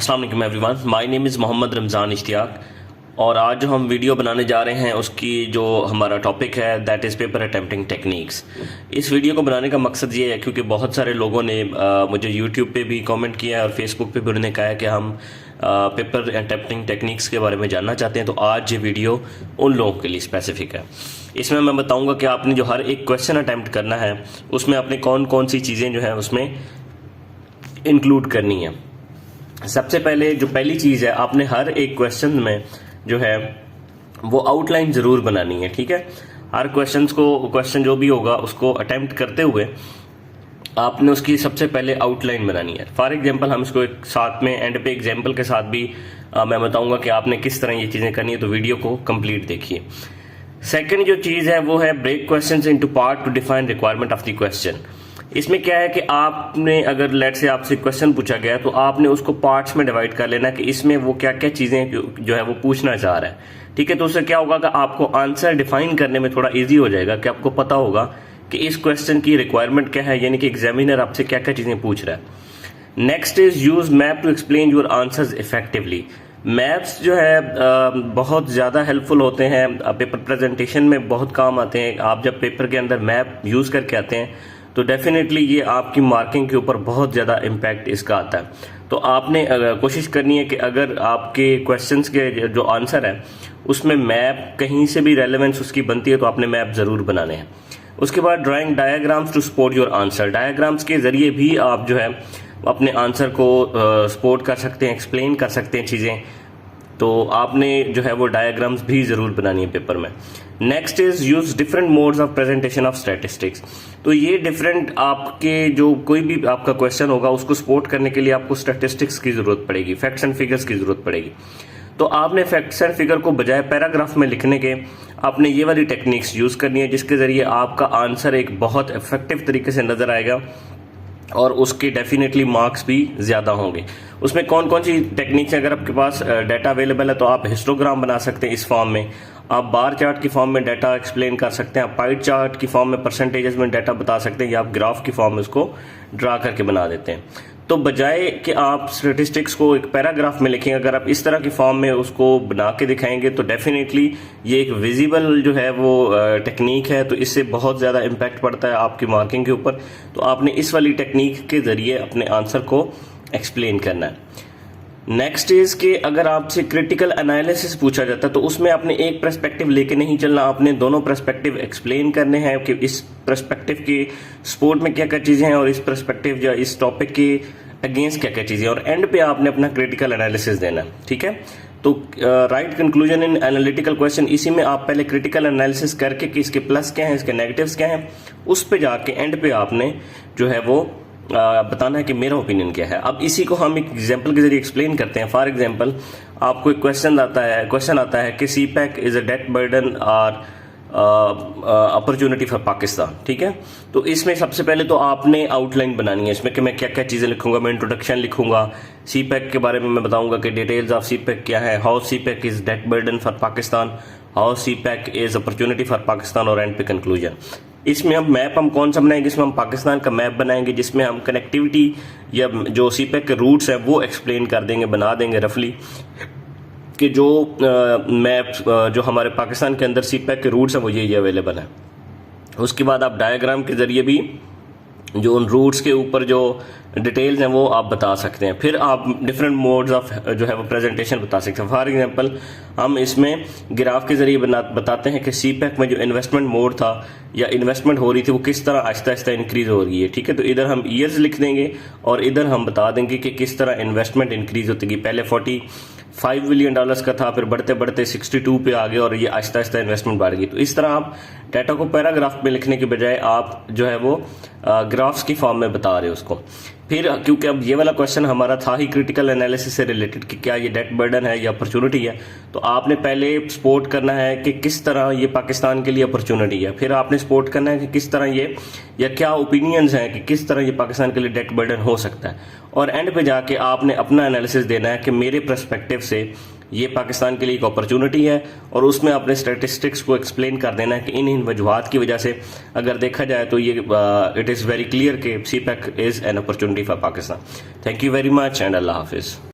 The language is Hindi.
अस्सलाम वालेकुम everyone, my name is Mohammad Ramzan Ishtiaq और आज जो हम वीडियो बनाने जा रहे हैं उसकी जो हमारा टॉपिक है that is paper attempting techniques. इस वीडियो को बनाने का मकसद ये है क्योंकि बहुत सारे लोगों ने मुझे यूट्यूब पे भी कमेंट किया है और फेसबुक पे भी उन्होंने कहा है कि हम पेपर अटेम्प्टिंग टेक्निक्स के बारे में जानना चाहते हैं। तो आज ये वीडियो उन लोगों के लिए स्पेसिफिक है। इसमें मैं बताऊँगा कि आपने जो हर एक क्वेश्चन अटैम्प्ट करना है उसमें आपने कौन कौन सी चीज़ें जो है उसमें इंक्लूड करनी है। सबसे पहले जो पहली चीज़ है, आपने हर एक क्वेश्चन में जो है वो आउटलाइन ज़रूर बनानी है। ठीक है, हर क्वेश्चन जो भी होगा उसको अटेम्प्ट करते हुए आपने उसकी सबसे पहले आउटलाइन बनानी है। फॉर एग्जांपल हम इसको एक साथ में एंड पे एग्जांपल के साथ भी मैं बताऊंगा कि आपने किस तरह ये चीज़ें करनी है, तो वीडियो को कंप्लीट देखिए। सेकेंड जो चीज़ है वो है break question into part two define requirement of the question. इसमें क्या है कि आपने अगर लेट से आपसे क्वेश्चन पूछा गया तो आपने उसको पार्ट्स में डिवाइड कर लेना कि इसमें वो क्या क्या चीज़ें जो है वो पूछना चाह रहा है। ठीक है, तो उससे क्या होगा कि आपको आंसर डिफाइन करने में थोड़ा इजी हो जाएगा कि आपको पता होगा कि इस क्वेश्चन की रिक्वायरमेंट क्या है, यानी कि एग्जामिनर आपसे क्या क्या चीज़ें पूछ रहा है। Next is use map to explain your answers effectively. Maps जो है बहुत ज़्यादा हेल्पफुल होते हैं, पेपर प्रेजेंटेशन में बहुत काम आते हैं। आप जब पेपर के अंदर मैप यूज़ करके आते हैं तो डेफिनेटली ये आपकी मार्किंग के ऊपर बहुत ज़्यादा इम्पैक्ट इसका आता है। तो आपने कोशिश करनी है कि अगर आपके क्वेश्चंस के जो आंसर है उसमें मैप कहीं से भी रेलेवेंस उसकी बनती है तो आपने मैप ज़रूर बनाने हैं। उसके बाद drawing diagrams to support your answer. Diagrams के ज़रिए भी आप जो है अपने आंसर को सपोर्ट कर सकते हैं, एक्सप्लेन कर सकते हैं चीज़ें। तो आपने जो है वो डायग्राम्स भी ज़रूर बनानी है पेपर में। Next is use different modes of presentation of statistics. तो ये डिफरेंट आपके जो कोई भी आपका क्वेश्चन होगा उसको सपोर्ट करने के लिए आपको स्टैटिस्टिक्स की ज़रूरत पड़ेगी, फैक्ट्स एंड फिगर्स की ज़रूरत पड़ेगी। तो आपने फैक्ट्स एंड फिगर को बजाय पैराग्राफ में लिखने के आपने ये वाली टेक्निक्स यूज़ करनी है जिसके ज़रिए आपका आंसर एक बहुत इफेक्टिव तरीके से नज़र आएगा और उसके डेफिनेटली मार्क्स भी ज़्यादा होंगे। उसमें कौन कौन सी टेक्निक्स है, अगर आपके पास डाटा अवेलेबल है तो आप हिस्टोग्राम बना सकते हैं इस फॉर्म में, आप बार चार्ट की फॉर्म में डाटा एक्सप्लेन कर सकते हैं, आप पाई चार्ट की फॉर्म में परसेंटेजेस में डाटा बता सकते हैं, या आप ग्राफ की फॉर्म में उसको ड्रा करके बना देते हैं। तो बजाय कि आप स्टैटिस्टिक्स को एक पैराग्राफ में लिखें, अगर आप इस तरह की फॉर्म में उसको बना के दिखाएंगे तो डेफिनेटली ये एक विजिबल जो है वो टेक्निक है, तो इससे बहुत ज़्यादा इम्पैक्ट पड़ता है आपकी मार्किंग के ऊपर। तो आपने इस वाली टेक्निक के ज़रिए अपने आंसर को एक्सप्लेन करना है। नेक्स्ट इज कि अगर आपसे क्रिटिकल एनालिसिस पूछा जाता है तो उसमें आपने एक पर्सपेक्टिव लेके नहीं चलना, आपने दोनों पर्सपेक्टिव एक्सप्लेन करने हैं कि इस पर्सपेक्टिव की सपोर्ट में क्या क्या चीज़ें हैं और इस पर्सपेक्टिव या इस टॉपिक के अगेंस्ट क्या क्या चीज़ें, और एंड पे आपने अपना क्रिटिकल एनालिसिस देना। ठीक है, तो right conclusion in analytical question, इसी में आप पहले क्रिटिकल एनालिसिस करके कि इसके प्लस क्या हैं, इसके नेगेटिव्स क्या हैं, उस पे जाके एंड पे आपने जो है वो बताना है कि मेरा ओपिनियन क्या है। अब इसी को हम एक एग्जांपल के जरिए एक्सप्लेन करते हैं। फॉर एग्जांपल आपको एक क्वेश्चन आता है कि CPEC is a debt burden or opportunity for Pakistan. ठीक है, तो इसमें सबसे पहले तो आपने आउटलाइन बनानी है इसमें कि मैं क्या क्या चीज़ें लिखूंगा। मैं इंट्रोडक्शन लिखूंगा, सी पैक के बारे में मैं बताऊंगा कि डिटेल्स ऑफ सी पैक क्या है, how CPEC is debt burden for Pakistan, how CPEC is opportunity for Pakistan, और एंड पे कंक्लूजन। इसमें हम मैप हम कौन सा बनाएंगे, इसमें हम पाकिस्तान का मैप बनाएंगे जिसमें हम कनेक्टिविटी या जो सी पैक के रूट्स हैं वो एक्सप्लेन कर देंगे, बना देंगे रफली कि जो मैप जो हमारे पाकिस्तान के अंदर सी पैक के रूट्स हैं वो ये अवेलेबल है। उसके बाद आप डायग्राम के जरिए भी जो उन रूट्स के ऊपर जो डिटेल्स हैं वो आप बता सकते हैं। फिर आप डिफरेंट मोड्स ऑफ जो है वो प्रेजेंटेशन बता सकते हैं। फॉर एग्जांपल हम इसमें ग्राफ के जरिए बताते हैं कि सी पैक में जो इन्वेस्टमेंट मोड था या इन्वेस्टमेंट हो रही थी वो किस तरह आहिस्ता आहिस्ता इंक्रीज हो रही है। ठीक है, तो इधर हम ईयर्स लिख देंगे और इधर हम बता देंगे कि किस तरह इन्वेस्टमेंट इंक्रीज होती गई। पहले 45 बिलियन डॉलर्स का था, फिर बढ़ते बढ़ते 62 पे आ गया और ये आहिस्ता आहिस्ता इन्वेस्टमेंट बढ़ गई। तो इस तरह आप डाटा को पैराग्राफ में लिखने के बजाय आप जो है वो ग्राफ्स की फॉर्म में बता रहे हो उसको। फिर क्योंकि अब ये वाला क्वेश्चन हमारा था ही क्रिटिकल एनालिसिस से रिलेटेड कि क्या ये डेट बर्डन है या अपॉर्चुनिटी है, तो आपने पहले सपोर्ट करना है कि किस तरह ये पाकिस्तान के लिए अपॉर्चुनिटी है। फिर आपने सपोर्ट करना है कि किस तरह ये या क्या ओपिनियंस हैं कि किस तरह ये पाकिस्तान के लिए डेट बर्डन हो सकता है, और एंड पे जाके आपने अपना एनालिसिस देना है कि मेरे पर्सपेक्टिव से ये पाकिस्तान के लिए एक अपॉर्चुनिटी है, और उसमें अपने स्टैटिस्टिक्स को एक्सप्लेन कर देना है कि इन वजूहात की वजह से अगर देखा जाए तो ये इट इज़ वेरी क्लियर कि CPEC is an opportunity for Pakistan. Thank you very much and Allah हाफिज़।